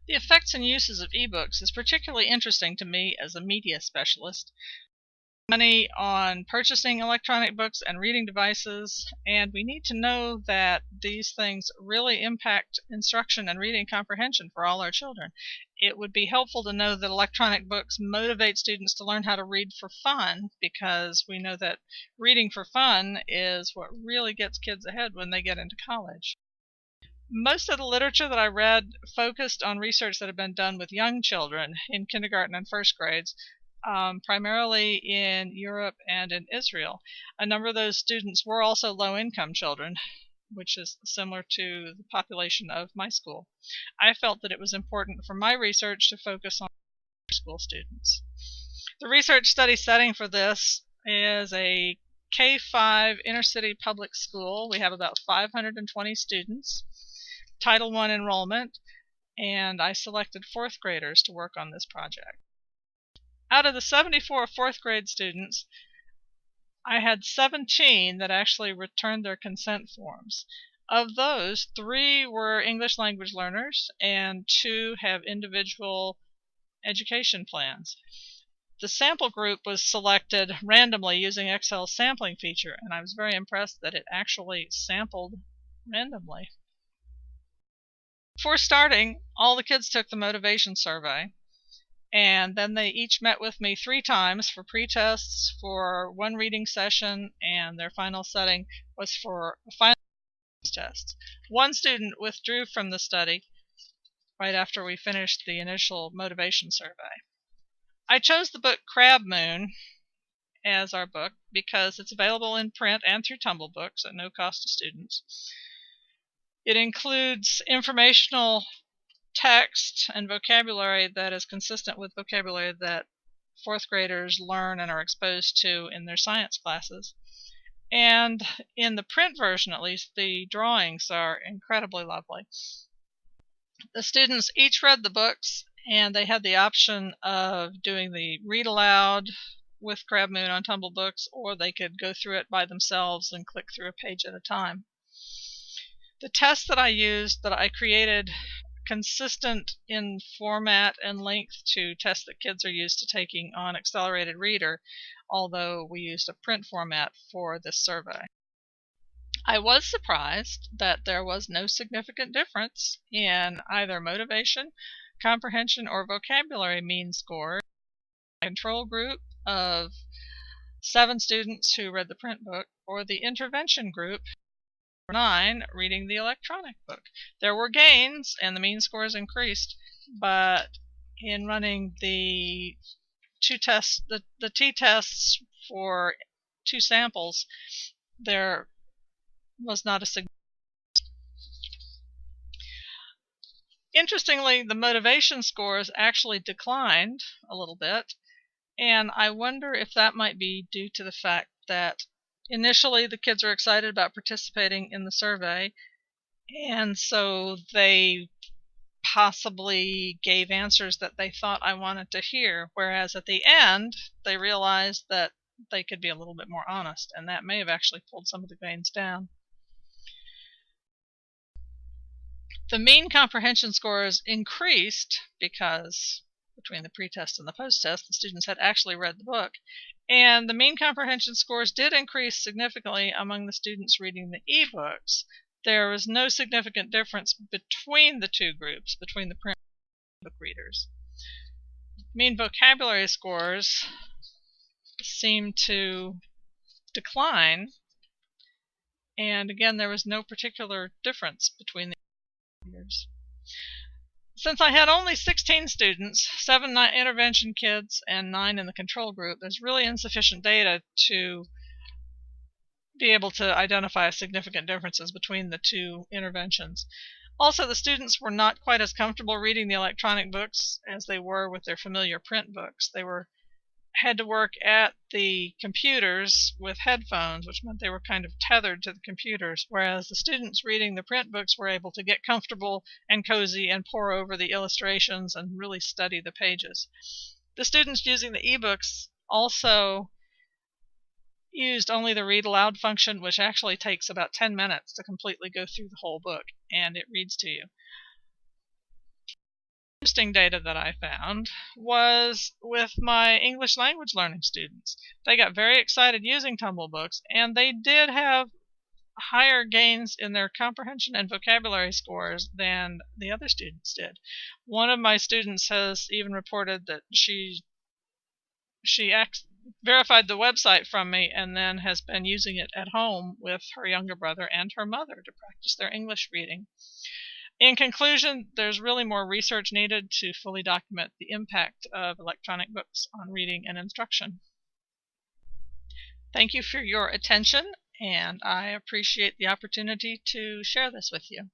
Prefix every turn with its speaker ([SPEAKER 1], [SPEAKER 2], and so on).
[SPEAKER 1] The effects and uses of ebooks is particularly interesting to me as a media specialist. Money on purchasing electronic books and reading devices, and we need to know that these things really impact instruction and reading comprehension for all our children. It would be helpful to know that electronic books motivate students to learn how to read for fun, because we know that reading for fun is what really gets kids ahead when they get into college. Most of the literature that I read focused on research that had been done with young children in kindergarten and first grades, primarily in Europe and in Israel. A number of those students were also low-income children, which is similar to the population of my school. I felt that it was important for my research to focus on school students. The research study setting for this is a K-5 inner-city public school. We have about 520 students, Title I enrollment, and I selected fourth graders to work on this project. Out of the 74 fourth grade students, I had 17 that actually returned their consent forms. Of those, 3 were English language learners and 2 have individual education plans. The sample group was selected randomly using Excel's sampling feature, and I was very impressed that it actually sampled randomly. Before starting, all the kids took the motivation survey, and then they each met with me 3 times for pre-tests, for one reading session, and their final setting was for a final test. One student withdrew from the study right after we finished the initial motivation survey. I chose the book Crab Moon as our book because it's available in print and through Tumble Books at no cost to students. It includes informational text and vocabulary that is consistent with vocabulary that fourth graders learn and are exposed to in their science classes. And in the print version, at least, the drawings are incredibly lovely. The students each read the books, and they had the option of doing the read aloud with Crab Moon on Tumble Books, or they could go through it by themselves and click through a page at a time. The test that I used, that I created consistent in format and length to tests that kids are used to taking on Accelerated Reader, although we used a print format for this survey. I was surprised that there was no significant difference in either motivation, comprehension, or vocabulary mean score. A control group of 7 students who read the print book, or the intervention group 9 reading the electronic book. There were gains and the mean scores increased, but in running the t-tests for 2 samples, there was not a significant. Interestingly, the motivation scores actually declined a little bit, and I wonder if that might be due to the fact that initially the kids are excited about participating in the survey, and so they possibly gave answers that they thought I wanted to hear, whereas at the end they realized that they could be a little bit more honest, and that may have actually pulled some of the gains down. The mean comprehension scores increased because between the pretest and the post-test, the students had actually read the book, and the mean comprehension scores did increase significantly among the students reading the eBooks. There was no significant difference between the 2 groups, between the print and book readers. Mean vocabulary scores seemed to decline, and again there was no particular difference between the readers. Since I had only 16 students, 7 intervention kids and 9 in the control group, there's really insufficient data to be able to identify significant differences between the 2 interventions. Also, the students were not quite as comfortable reading the electronic books as they were with their familiar print books. They had to work at the computers with headphones, which meant they were kind of tethered to the computers, whereas the students reading the print books were able to get comfortable and cozy and pore over the illustrations and really study the pages. The students using the eBooks also used only the read aloud function, which actually takes about 10 minutes to completely go through the whole book, and it reads to you. Interesting data that I found was with my English language learning students. They got very excited using Tumble Books, and they did have higher gains in their comprehension and vocabulary scores than the other students did. One of my students has even reported that she verified the website from me and then has been using it at home with her younger brother and her mother to practice their English reading. In conclusion, there's really more research needed to fully document the impact of electronic books on reading and instruction. Thank you for your attention, and I appreciate the opportunity to share this with you.